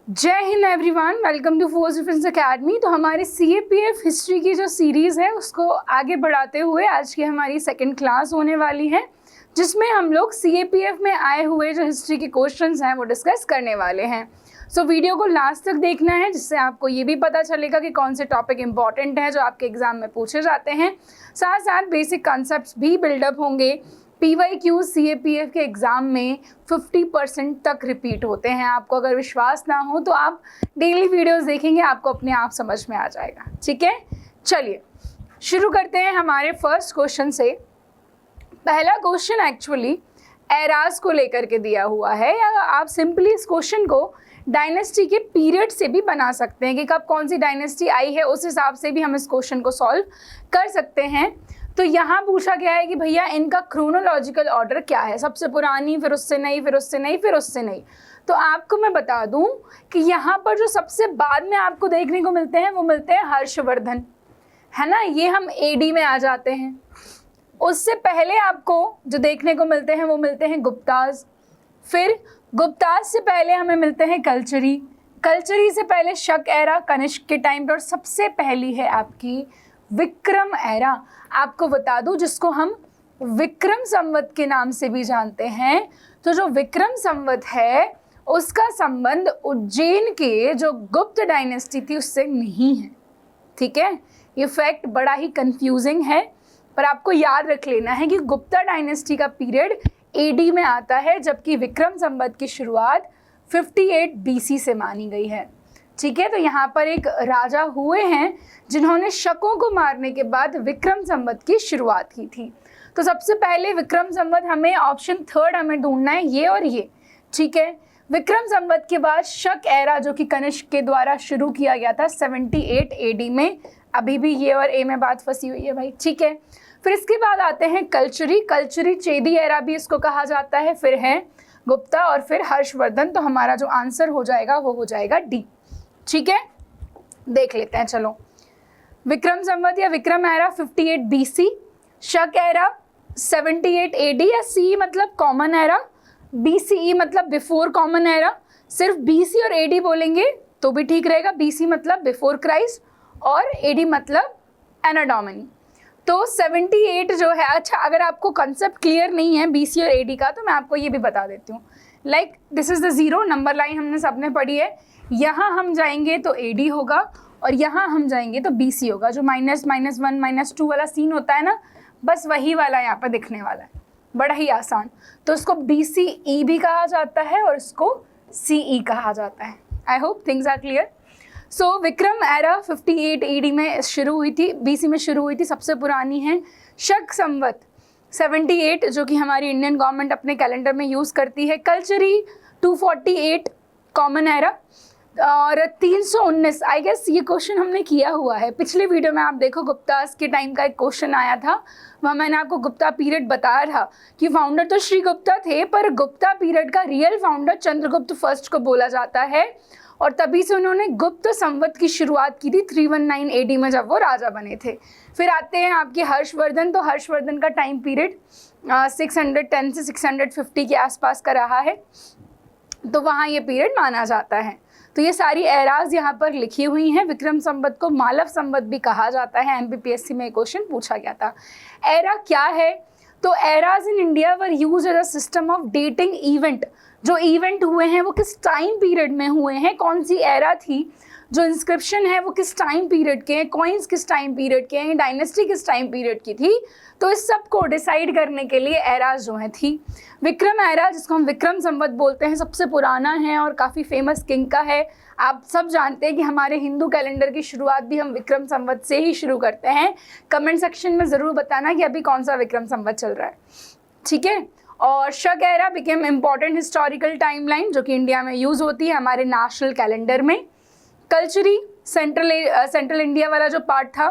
जय हिंद everyone, welcome to Force Defence Academy. तो हमारे सीएपीएफ हिस्ट्री की जो सीरीज़ है उसको आगे बढ़ाते हुए आज की हमारी सेकंड क्लास होने वाली है, जिसमें हम लोग सीएपीएफ में आए हुए जो हिस्ट्री के क्वेश्चंस हैं वो डिस्कस करने वाले हैं। सो वीडियो को लास्ट तक देखना है, जिससे आपको ये भी पता चलेगा कि कौन से टॉपिक इंपॉर्टेंट हैं जो आपके एग्जाम में पूछे जाते हैं। साथ साथ बेसिक कॉन्सेप्ट्स भी बिल्डअप होंगे। PYQ CAPF के एग्ज़ाम में 50% तक रिपीट होते हैं। आपको अगर विश्वास ना हो तो आप डेली वीडियोस देखेंगे, आपको अपने आप समझ में आ जाएगा। ठीक है, चलिए शुरू करते हैं हमारे फर्स्ट क्वेश्चन से। पहला क्वेश्चन एक्चुअली एराज को लेकर के दिया हुआ है, या आप सिंपली इस क्वेश्चन को डायनेस्टी के पीरियड से भी बना सकते हैं कि कब कौन सी डायनेस्टी आई है, उस हिसाब से भी हम इस क्वेश्चन को सॉल्व कर सकते हैं। तो यहाँ पूछा गया है कि भैया इनका क्रोनोलॉजिकल ऑर्डर क्या है, सबसे पुरानी, फिर उससे नई, फिर उससे नई, फिर उससे नई। तो आपको मैं बता दूं कि यहाँ पर जो सबसे बाद में आपको देखने को मिलते हैं वो मिलते हैं हर्षवर्धन, है ना। ये हम AD में आ जाते हैं। उससे पहले आपको जो देखने को मिलते हैं वो मिलते हैं गुप्ताज। फिर गुप्ताज से पहले हमें मिलते हैं कल्चरी। कल्चरी से पहले शक एरा कनिष्क के टाइम पर, और सबसे पहली है आपकी विक्रम एरा। आपको बता दूं जिसको हम विक्रम संवत के नाम से भी जानते हैं। तो जो विक्रम संवत है उसका संबंध उज्जैन के जो गुप्त डायनेस्टी थी उससे नहीं है। ठीक है, ये फैक्ट बड़ा ही कंफ्यूजिंग है, पर आपको याद रख लेना है कि गुप्ता डायनेस्टी का पीरियड AD में आता है, जबकि विक्रम संवत की शुरुआत 58 BC से मानी गई है। ठीक है, तो यहाँ पर एक राजा हुए हैं जिन्होंने शकों को मारने के बाद विक्रम संवत की शुरुआत की थी। तो सबसे पहले विक्रम संवत, हमें ऑप्शन थर्ड हमें ढूंढना है, ये और ये। ठीक है, विक्रम संवत के बाद शक एरा जो कि कनिष्क के द्वारा शुरू किया गया था 78 AD में। अभी भी ये और ए में बात फंसी हुई है भाई। ठीक है, फिर इसके बाद आते हैं कल्चरी। कल्चरी चेदी एरा भी इसको कहा जाता है। फिर है गुप्ता और फिर हर्षवर्धन। तो हमारा जो आंसर हो जाएगा वो हो जाएगा D। ठीक है, देख लेते हैं। चलो, विक्रम संवत या विक्रम एरा 58 BC, शक एरा 78 AD, या C मतलब कॉमन एरा, BCE मतलब बिफोर कॉमन एरा। सिर्फ BC और AD बोलेंगे तो भी ठीक रहेगा। BC मतलब बिफोर क्राइस्ट और AD मतलब एना डोमिनी। तो 78 जो है, अच्छा अगर आपको कंसेप्ट क्लियर नहीं है BC और AD का तो मैं आपको ये भी बता देती हूँ। Like this is the 0 number line, हमने सबने पढ़ी है। यहाँ हम जाएंगे तो AD होगा और यहाँ हम जाएंगे तो BC होगा। जो -, -1, -2 वाला सीन होता है ना, बस वही वाला यहाँ पर दिखने वाला है। बड़ा ही आसान। तो उसको BCE भी कहा जाता है और इसको CE कहा जाता है। I hope things are clear. So Vikram era 58 AD में शुरू हुई थी, BC में शुरू हुई थी, सबसे पुरानी है। शक संवत 78 जो कि हमारी इंडियन गवर्नमेंट अपने कैलेंडर में यूज़ करती है। कल्चरी 248 कॉमन एरा और 319। आई गेस ये क्वेश्चन हमने किया हुआ है पिछले वीडियो में। आप देखो गुप्तास के टाइम का एक क्वेश्चन आया था, वहाँ मैंने आपको गुप्ता पीरियड बताया था कि फाउंडर तो श्री गुप्ता थे, पर गुप्ता पीरियड का रियल फाउंडर चंद्रगुप्त फर्स्ट को बोला जाता है, और तभी से उन्होंने गुप्त संवत की शुरुआत की थी 319 AD में, जब वो राजा बने थे। फिर आते हैं आपके हर्षवर्धन। तो हर्षवर्धन का टाइम पीरियड 610 से 650 के आसपास का रहा है, तो वहाँ ये पीरियड माना जाता है। तो ये सारी एराज यहाँ पर लिखी हुई हैं। विक्रम संवत को मालव संवत भी कहा जाता है। MPPSC में क्वेश्चन पूछा गया था। एरा क्या है? तो eras in India were used as a system of dating event. जो इवेंट हुए हैं वो किस टाइम पीरियड में हुए हैं, कौन सी एरा थी, जो इंस्क्रिप्शन है वो किस टाइम पीरियड के हैं, कॉइन्स किस टाइम पीरियड के हैं, डायनेस्टी किस टाइम पीरियड की थी। तो इस सब को डिसाइड करने के लिए एराज जो है थी। विक्रम एरा जिसको हम विक्रम संवत बोलते हैं, सबसे पुराना है और काफ़ी फेमस किंग का है। आप सब जानते हैं कि हमारे हिंदू कैलेंडर की शुरुआत भी हम विक्रम संवत से ही शुरू करते हैं। कमेंट सेक्शन में ज़रूर बताना कि अभी कौन सा विक्रम संवत चल रहा है। ठीक है, और शक era became important historical timeline जो कि इंडिया में यूज़ होती है हमारे नेशनल कैलेंडर में। कल्चरी सेंट्रल इंडिया वाला जो पार्ट था।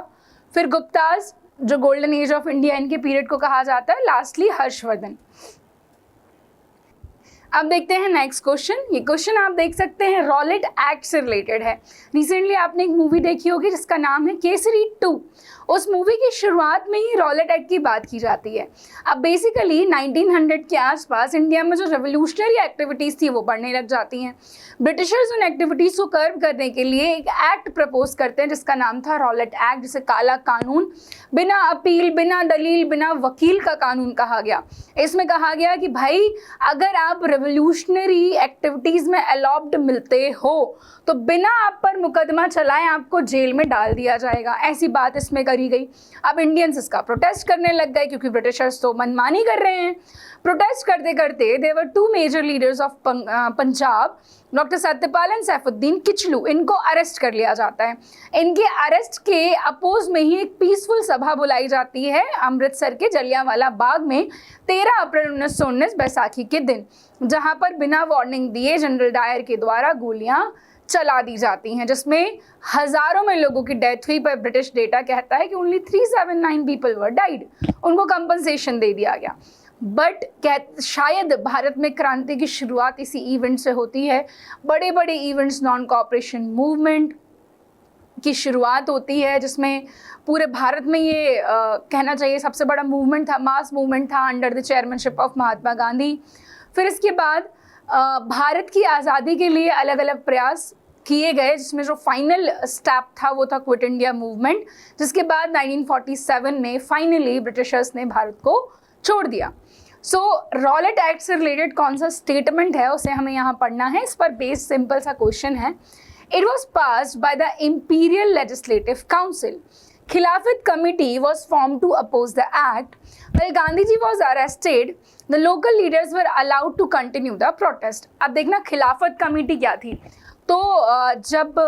फिर गुप्ताज जो गोल्डन एज ऑफ इंडिया, इनके पीरियड को कहा जाता है। लास्टली हर्षवर्धन। अब देखते हैं नेक्स्ट क्वेश्चन। ये क्वेश्चन आप देख सकते हैं रॉलेट एक्ट से रिलेटेड है। रिसेंटली आपने एक मूवी देखी होगी जिसका नाम है केसरी 2। उस मूवी की शुरुआत में ही रॉलेट एक्ट की बात की जाती है। अब बेसिकली 1900 के आसपास इंडिया में जो रेवोल्यूशनरी एक्टिविटीज़ थी वो बढ़ने लग जाती हैं। ब्रिटिशर्स उन एक्टिविटीज़ को कर्व करने के लिए एक एक्ट प्रपोज करते हैं जिसका नाम था रॉलेट एक्ट, जिसे काला कानून, बिना अपील, बिना दलील, बिना वकील का कानून कहा गया। इसमें कहा गया कि भाई अगर आप रेवोल्यूशनरी एक्टिविटीज़ में अलॉब्ड मिलते हो तो बिना आप पर मुकदमा चलाएं आपको जेल में डाल दिया जाएगा। ऐसी बात इसमें करी गई। अब इंडियंस इसका प्रोटेस्ट करने लग गए क्योंकि ब्रिटिशर्स तो मनमानी कर रहे हैं। प्रोटेस्ट करते करते there were 2 major leaders of Punjab, doctor Satyapal and Saifuddin Kitchlew, इनको अरेस्ट कर लिया जाता है। इनके अरेस्ट के अपोज में ही एक पीसफुल सभा बुलाई जाती है अमृतसर के जलियांवाला बाग में 13 अप्रैल 1919 बैसाखी के दिन, जहां पर बिना वार्निंग दिए जनरल डायर के द्वारा गोलियां चला दी जाती हैं, जिसमें हजारों में लोगों की डेथ हुई। पर ब्रिटिश डेटा कहता है कि ओनली 379 पीपल वर डाइड। उनको कंपनसेशन दे दिया गया। बट शायद भारत में क्रांति की शुरुआत इसी इवेंट से होती है। बड़े बड़े इवेंट्स, नॉन कॉपरेशन मूवमेंट की शुरुआत होती है जिसमें पूरे भारत में ये कहना चाहिए सबसे बड़ा मूवमेंट था, मास मूवमेंट था under the chairmanship of Mahatma Gandhi. फिर इसके बाद भारत की आज़ादी के लिए अलग अलग प्रयास किए गए, जिसमें जो फाइनल स्टेप था वो था क्विट इंडिया मूवमेंट, जिसके बाद 1947 में फाइनली ब्रिटिशर्स ने भारत को छोड़ दिया। सो रॉलेट एक्ट से रिलेटेड कौन सा स्टेटमेंट है उसे हमें यहाँ पढ़ना है। इस पर बेस्ड सिंपल सा क्वेश्चन है। It was passed by the imperial legislative council. Khilafat committee was formed to oppose the act. While Gandhiji was arrested, the local leaders were allowed to continue the protest. अब देखना खिलाफत committee क्या थी। तो जब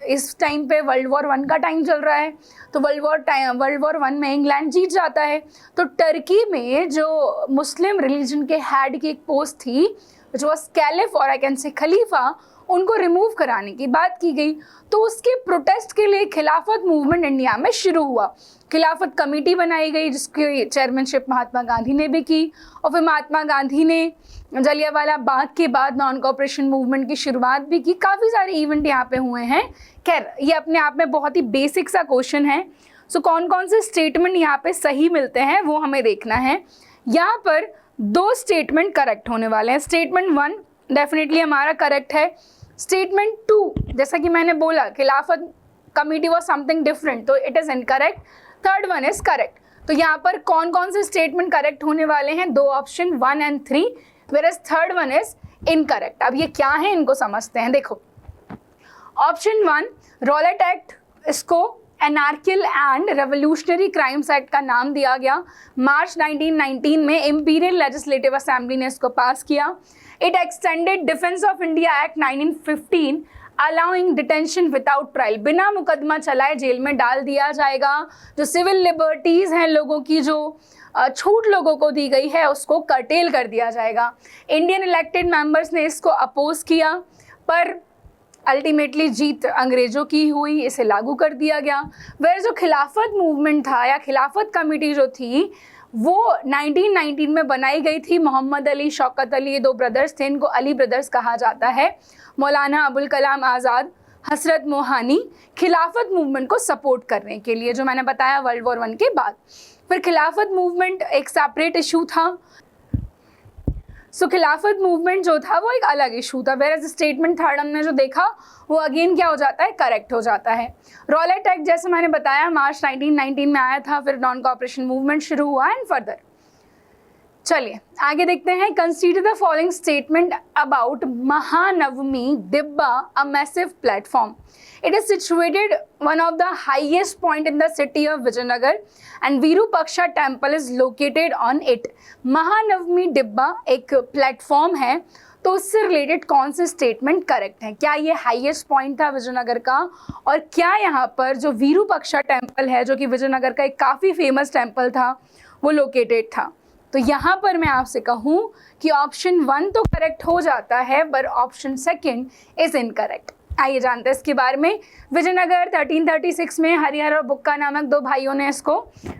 इस time पे world war 1 का टाइम चल रहा है, तो वर्ल्ड वॉर 1 में इंग्लैंड जीत जाता है। तो टर्की में जो मुस्लिम रिलीजन के हेड की एक पोस्ट थी, जो वाज कैलिफ और आई कैन से खलीफा, उनको रिमूव कराने की बात की गई। तो उसके प्रोटेस्ट के लिए खिलाफत मूवमेंट इंडिया में शुरू हुआ। खिलाफत कमेटी बनाई गई जिसकी चेयरमैनशिप महात्मा गांधी ने भी की, और फिर महात्मा गांधी ने जलियांवाला बाग के बाद नॉन कॉपरेशन मूवमेंट की शुरुआत भी की। काफ़ी सारे इवेंट यहाँ पे हुए हैं। खैर ये अपने आप में बहुत ही बेसिक सा क्वेश्चन है। सो कौन कौन से स्टेटमेंट यहाँ पे सही मिलते हैं वो हमें देखना है। यहाँ पर 2 स्टेटमेंट करेक्ट होने वाले हैं। स्टेटमेंट 1 डेफिनेटली हमारा करेक्ट है। स्टेटमेंट 2 जैसा कि मैंने बोला खिलाफत कमेटी वॉज समथिंग डिफरेंट, तो it is incorrect. Third one is correct. तो यहाँ पर कौन कौन से स्टेटमेंट करेक्ट होने वाले हैं? 2 option 1 and 3, whereas third one is incorrect. अब ये क्या है इनको समझते हैं। देखो ऑप्शन 1 रॉलेट एक्ट, इसको एनार्कियल एंड रेवोल्यूशनरी क्राइम्स एक्ट का नाम दिया गया। मार्च 1919 में इंपीरियल लेजिस्लेटिव असेंबली ने इसको पास किया। It extended defence of India act 1915 allowing detention without trial, बिना मुकदमा चलाए जेल में डाल दिया जाएगा। जो सिविल लिबर्टीज़ हैं लोगों की, जो छूट लोगों को दी गई है, उसको कर्टेल कर दिया जाएगा। इंडियन इलेक्टेड मेंबर्स ने इसको अपोज किया, पर अल्टीमेटली जीत अंग्रेज़ों की हुई, इसे लागू कर दिया गया। वह जो खिलाफत मूवमेंट था या खिलाफत कमेटी जो थी वो 1919 में बनाई गई थी। मोहम्मद अली, शौकत अली, ये 2 ब्रदर्स थे, इनको अली ब्रदर्स कहा जाता है। मौलाना अबुल कलाम आज़ाद, हसरत मोहानी खिलाफत मूवमेंट को सपोर्ट करने के लिए, जो मैंने बताया वर्ल्ड वॉर 1 के बाद। फिर खिलाफत मूवमेंट एक सेपरेट इशू था। सो खिलाफत मूवमेंट जो था वो एक अलग इशू था। वेयर स्टेटमेंट थर्ड हमने जो देखा वो अगेन क्या हो जाता है, करेक्ट हो जाता है। रॉलेट एक्ट जैसे मैंने बताया मार्च 1919 में आया था, फिर नॉन कॉपरेशन मूवमेंट शुरू हुआ एंड फर्दर। चलिए आगे देखते हैं। Consider the following statement about Mahanavami Dibba, a massive platform. It is situated one of the highest point in the city of Vijayanagar and Virupaksha temple is located on it. Mahanavami डिब्बा एक platform है, तो उससे related कौन से स्टेटमेंट करेक्ट हैं? क्या ये हाईएस्ट पॉइंट था विजयनगर का, और क्या यहाँ पर जो वीरूपक्षा टेम्पल है जो कि विजयनगर का एक काफ़ी फेमस टेम्पल था वो लोकेटेड था? तो यहाँ पर मैं आपसे कहूँ कि ऑप्शन 1 तो करेक्ट हो जाता है, पर ऑप्शन 2 इज इनकरेक्ट। आइए जानते हैं इसके बारे में। विजयनगर 1336 में हरिहर और बुक्का नामक 2 भाइयों ने इसको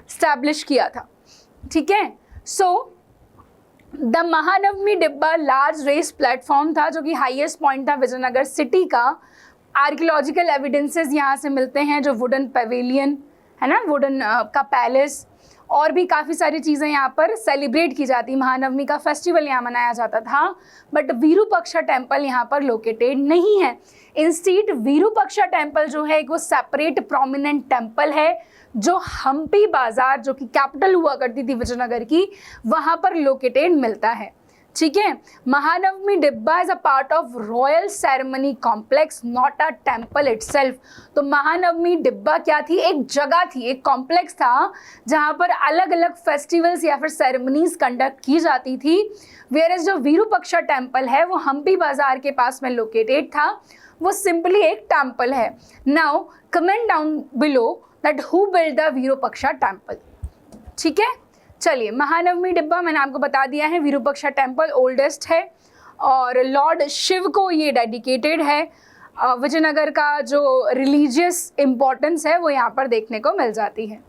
स्टैब्लिश किया था। ठीक है। सो द महानवमी डिब्बा लार्ज रेस प्लेटफॉर्म था जो कि हाईएस्ट पॉइंट था विजयनगर सिटी का। आर्कियोलॉजिकल एविडेंसेस यहाँ से मिलते हैं, जो वुडन पेविलियन है ना, वुडन का पैलेस, और भी काफ़ी सारी चीज़ें यहाँ पर सेलिब्रेट की जाती। महानवमी का फेस्टिवल यहाँ मनाया जाता था, बट विरूपाक्षा टेम्पल यहाँ पर लोकेटेड नहीं है। इंस्टीट विरूपाक्षा टेम्पल जो है वो सेपरेट प्रोमिनेंट टेम्पल है जो हम्पी बाजार, जो कि कैपिटल हुआ करती थी विजयनगर की, वहाँ पर लोकेटेड मिलता है। ठीक है, महानवमी डिब्बा is a part of royal ceremony complex, not a temple itself. तो महानवमी डिब्बा क्या थी? एक जगह थी, एक कॉम्प्लेक्स था जहाँ पर अलग अलग फेस्टिवल्स या फिर सेरेमनीज कंडक्ट की जाती थी। वेयरएज जो विरूपाक्षा टेम्पल है वो हम्पी बाजार के पास में लोकेटेड था, वो सिंपली एक टेम्पल है। Now comment down below that who build the Virupaksha temple. ठीक है, चलिए, महानवमी डिब्बा मैंने आपको बता दिया है, विरूपाक्षा टेम्पल ओल्डेस्ट है और लॉर्ड शिव को ये डेडिकेटेड है। विजयनगर का जो रिलीजियस इम्पोर्टेंस है वो यहाँ पर देखने को मिल जाती है।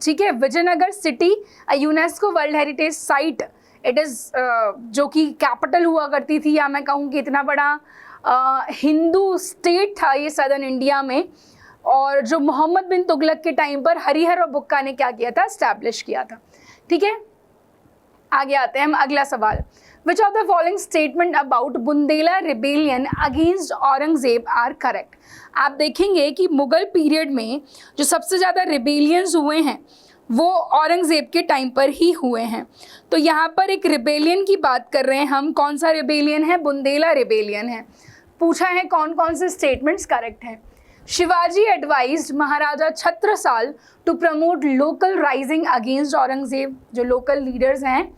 ठीक है, Vijayanagar city UNESCO world heritage site, it is जो कि कैपिटल हुआ करती थी, या मैं कहूँ कि इतना बड़ा हिंदू स्टेट था ये सदर्न इंडिया में, और जो मोहम्मद बिन तुगलक के टाइम पर हरिहर और बुक्का ने क्या किया था? एस्टैब्लिश किया था। ठीक है, आगे आते हैं हम अगला सवाल। Which of the following statement about Bundela rebellion against Aurangzeb are correct. आप देखेंगे कि मुगल पीरियड में जो सबसे ज़्यादा रिबेलियंस हुए हैं वो औरंगजेब के टाइम पर ही हुए हैं। तो यहाँ पर एक रिबेलियन की बात कर रहे हैं हम, कौन सा रिबेलियन है? बुंदेला रिबेलियन है। पूछा है कौन कौन से स्टेटमेंट्स करेक्ट हैं। Shivaji advised Maharaja Chhatrasal to promote local rising against Aurangzeb. जो लोकल लीडर्स हैं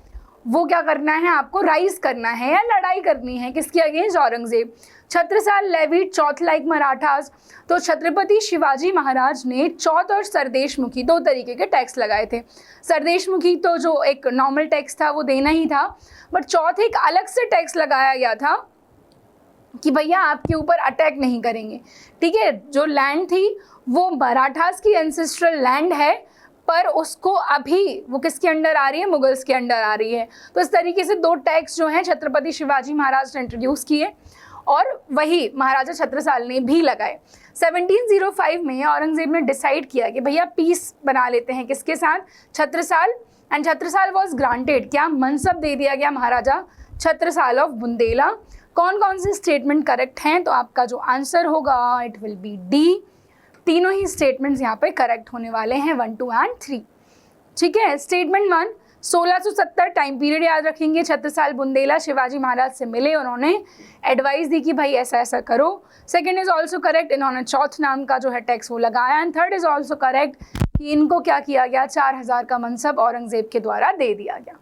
वो क्या करना है? आपको राइज करना है या लड़ाई करनी है, किसके अगेंस्ट? औरंगजेब। छत्रसाल लेविड चौथ लाइक मराठास। तो छत्रपति शिवाजी महाराज ने चौथ और सरदेशमुखी दो तरीके के टैक्स लगाए थे। सरदेशमुखी तो जो एक नॉर्मल टैक्स था वो देना ही था, बट चौथ एक अलग से टैक्स लगाया गया था कि भैया आपके ऊपर अटैक नहीं करेंगे। ठीक है, जो लैंड थी वो मराठास की एंसेस्ट्रल लैंड है, पर उसको अभी वो किसके अंडर आ रही है? मुगल्स के अंडर आ रही है। तो इस तरीके से दो टैक्स जो हैं छत्रपति शिवाजी महाराज ने इंट्रोड्यूस किए और वही महाराजा छत्रसाल ने भी लगाए। 1705 में औरंगजेब ने डिसाइड किया कि भैया पीस बना लेते हैं, किसके साथ? Chhatrasal. And Chhatrasal was granted, क्या मनसब दे दिया गया महाराजा छत्रसाल ऑफ बुंदेला। कौन कौन से स्टेटमेंट करेक्ट हैं? तो आपका जो आंसर होगा इट विल बी डी। तीनों ही स्टेटमेंट्स यहाँ पे करेक्ट होने वाले हैं, 1, 2 एंड 3। ठीक है, स्टेटमेंट 1 1670 टाइम पीरियड याद रखेंगे। छत्रसाल बुंदेला शिवाजी महाराज से मिले, उन्होंने एडवाइस दी कि भाई ऐसा ऐसा करो। सेकेंड इज ऑल्सो करेक्ट, इन्होंने चौथ नाम का जो है टैक्स वो लगाया। And third is also correct कि इनको क्या किया गया? 4000 का मनसब औरंगजेब के द्वारा दे दिया गया।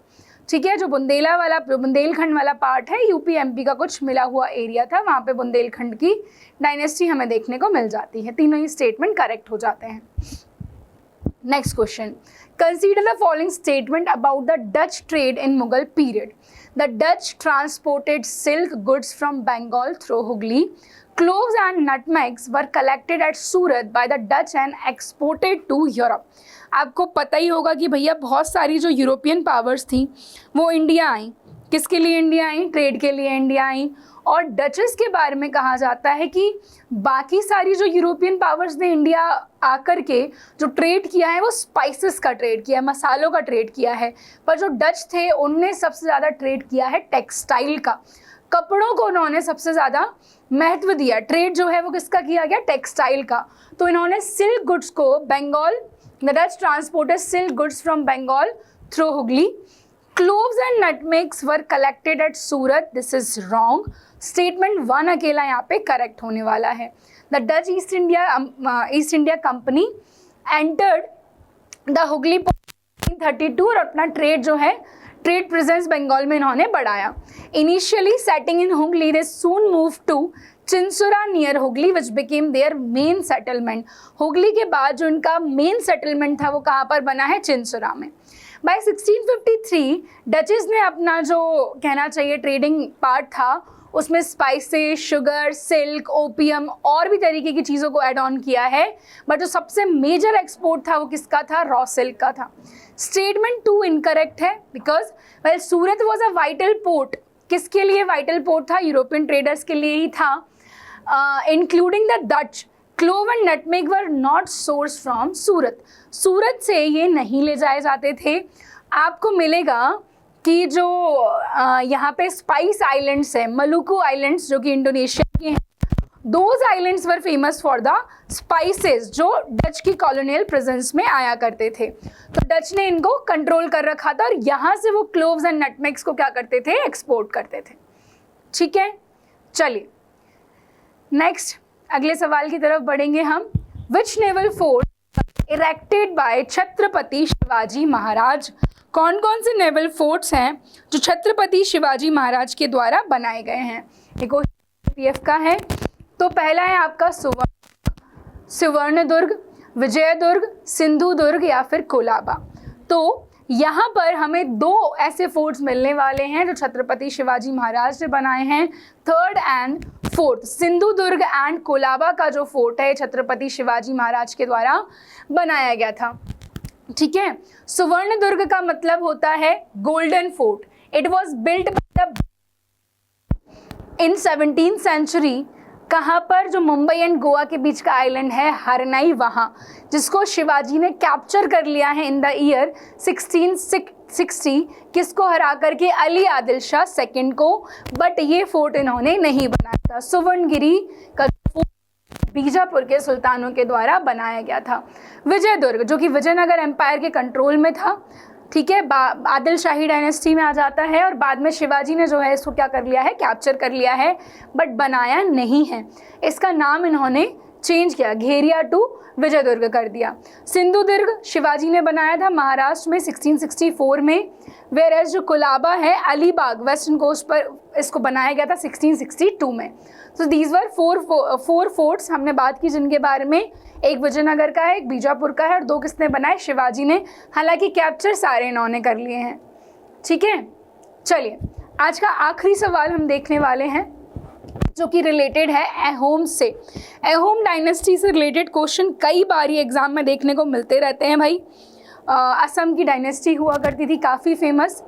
ठीक है, जो बुंदेला वाला बुंदेलखंड वाला पार्ट है यूपी एमपी का कुछ मिला हुआ एरिया था, वहाँ पे बुंदेलखंड की डायनेस्टी हमें देखने को मिल जाती है। तीनों ही स्टेटमेंट करेक्ट हो जाते हैं। Next question, consider the following statement about the Dutch trade in Mughal period. The Dutch transported silk goods from Bengal through Hooghly. Cloves and nutmegs were collected at Surat by the Dutch and exported to Europe. आपको पता ही होगा कि भैया बहुत सारी जो European powers थी वो इंडिया आई। किसके लिए इंडिया आई? ट्रेड के लिए इंडिया आई। और डचेस के बारे में कहा जाता है कि बाकी सारी जो यूरोपियन पावर्स ने इंडिया आकर के जो ट्रेड किया है वो स्पाइसेस का ट्रेड किया है, मसालों का ट्रेड किया है, पर जो डच थे उनने सबसे ज़्यादा ट्रेड किया है टेक्सटाइल का। कपड़ों को उन्होंने सबसे ज़्यादा महत्व दिया। ट्रेड जो है वो किसका किया गया? टेक्सटाइल का। तो इन्होंने सिल्क गुड्स को Bengal, the Dutch transported silk goods from Bengal through Hooghly. Cloves and nutmegs were collected at Surat, this is wrong. Statement 1 अकेला यहाँ पे करेक्ट होने वाला है। The Dutch East India Company entered the Hooghly 1932 और अपना ट्रेड जो है ट्रेड प्रेजेंस बंगाल में इन्होंने बढ़ाया। Initially setting in Hooghly, they soon move to Chinsurah near Hooghly which became their main settlement. Hooghly के बाद जो इनका मेन सेटलमेंट था वो कहाँ पर बना है? चिंसुरा में। बाय 1653 डचेस ने अपना जो कहना चाहिए ट्रेडिंग पार्ट था उसमें स्पाइसेस, शुगर, सिल्क, ओपियम और भी तरीके की चीज़ों को ऐड ऑन किया है, बट जो सबसे मेजर एक्सपोर्ट था वो किसका था? रॉ सिल्क का था। स्टेटमेंट 2 इनकरेक्ट है because well Surat was a vital port. किसके लिए वाइटल पोर्ट था? यूरोपियन ट्रेडर्स के लिए ही था। Including the Dutch, clove and nutmeg were not source from Surat. Surat से ये नहीं ले जाए जाते थे। आपको मिलेगा कि जो यहाँ पे स्पाइस आइलैंड्स है, मलुकू आइलैंड्स जो कि इंडोनेशिया के हैं, those islands were famous for the spices जो डच की कॉलोनियल प्रेजेंस में आया करते थे। तो डच ने इनको कंट्रोल कर रखा था और यहाँ से वो क्लोव्स एंड नटमेग्स को क्या करते थे? एक्सपोर्ट करते थे। ठीक है, चलिए नेक्स्ट अगले सवाल की तरफ बढ़ेंगे हम। Which naval fort erected by Chhatrapati Shivaji Maharaj? कौन कौन से नेवल फोर्ट्स हैं जो छत्रपति शिवाजी महाराज के द्वारा बनाए गए हैं? ये क्वेश्चन पीएफ का है। तो पहला है आपका सुवर्णदुर्ग, विजयदुर्ग, सिंधुदुर्ग या फिर कोलाबा। तो यहाँ पर हमें दो ऐसे फोर्ट्स मिलने वाले हैं जो छत्रपति शिवाजी महाराज ने बनाए हैं, third and fourth. Sindhudurg and Colaba का जो फोर्ट है छत्रपति शिवाजी महाराज के द्वारा बनाया गया था। ठीक है, सुवर्णदुर्ग का मतलब होता है golden fort. It was built in 17th century. कहाँ पर? जो मुंबई एंड गोवा के बीच का आइलैंड है हरनाई, वहाँ, जिसको शिवाजी ने कैप्चर कर लिया है इन द ईयर 1660। किसको हरा करके? अली आदिल शाह सेकंड को। बट ये फोर्ट इन्होंने नहीं बनाया था। सुवर्णगिरी का फोर्ट बीजापुर के सुल्तानों के द्वारा बनाया गया था। विजयदुर्ग जो कि विजयनगर एम्पायर के कंट्रोल में था, ठीक है, आदिल शाही डायनेस्टी में आ जाता है और बाद में शिवाजी ने जो है इसको क्या कर लिया है? कैप्चर कर लिया है, बट बनाया नहीं है। इसका नाम इन्होंने चेंज किया, घेरिया टू विजयदुर्ग कर दिया। सिंधुदुर्ग शिवाजी ने बनाया था महाराष्ट्र में 1664 में, वेयर एज जो कोलाबा है अलीबाग वेस्टर्न कोस्ट पर इसको बनाया गया था 1662 में। तो दीज वर फोर फोर्ट्स हमने बात की जिनके बारे में, एक विजयनगर का है, एक बीजापुर का है और दो किसने बनाए? शिवाजी ने। हालांकि कैप्चर सारे इन्होंने कर लिए हैं। ठीक है, चलिए आज का आखिरी सवाल हम देखने वाले हैं जो कि रिलेटेड है अहोम से। अहोम डायनेस्टी से रिलेटेड क्वेश्चन कई बार ये एग्जाम में देखने को मिलते रहते हैं भाई। असम की डायनेस्टी हुआ करती थी काफ़ी famous.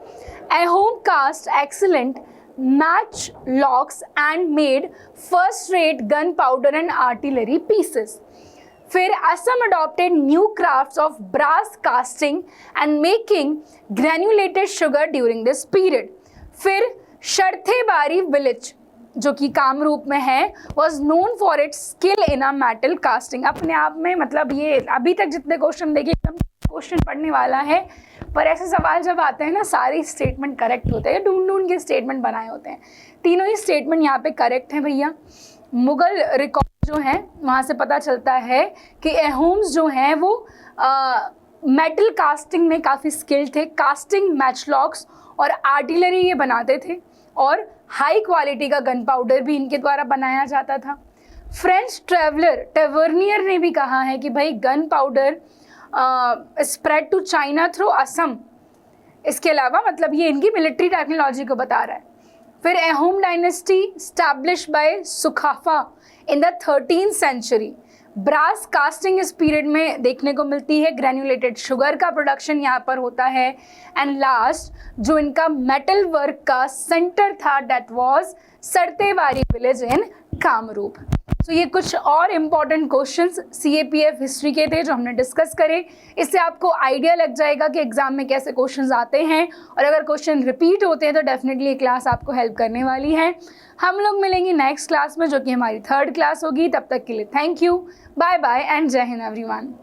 Ahom cast excellent matchlocks and made first rate gunpowder and artillery pieces. फिर Assam adopted new crafts of brass casting and making granulated sugar during this period. फिर शर्थेबारी विलेज जो कि कामरूप में है was known for its skill in a metal casting. अपने आप में मतलब ये अभी तक जितने क्वेश्चन देखे एकदम क्वेश्चन पढ़ने वाला है, पर ऐसे सवाल जब आते हैं ना सारे स्टेटमेंट करेक्ट होते हैं, ढूंढ के स्टेटमेंट बनाए होते हैं। तीनों ही स्टेटमेंट यहाँ पे करेक्ट हैं भैया। मुगल रिकॉर्ड जो है वहाँ से पता चलता है कि अहोम्स जो हैं वो मेटल कास्टिंग में काफ़ी स्किल्ड थे। कास्टिंग, मैचलॉक्स और आर्टिलरी ये बनाते थे और हाई क्वालिटी का गन पाउडर भी इनके द्वारा बनाया जाता था। फ्रेंच ट्रैवलर टेवर्नियर ने भी कहा है कि भाई gun powder spread to China through Assam. इसके अलावा मतलब ये इनकी मिलिट्री टेक्नोलॉजी को बता रहा है। फिर Ahom dynasty established by Sukaphaa in the 13th century. Brass casting इस पीरियड में देखने को मिलती है। ग्रैन्युलेटेड शुगर का प्रोडक्शन यहाँ पर होता है। एंड लास्ट जो इनका मेटल वर्क का सेंटर था that was Sarthebari village in Kamrup. तो ये कुछ और इम्पॉर्टेंट क्वेश्चंस CAPF हिस्ट्री के थे जो हमने डिस्कस करे। इससे आपको आइडिया लग जाएगा कि एग्जाम में कैसे क्वेश्चंस आते हैं और अगर क्वेश्चन रिपीट होते हैं तो डेफिनेटली ये क्लास आपको हेल्प करने वाली है। हम लोग मिलेंगे नेक्स्ट क्लास में जो कि हमारी 3rd क्लास होगी। तब तक के लिए thank you, bye bye and जय हिंद एवरीवन।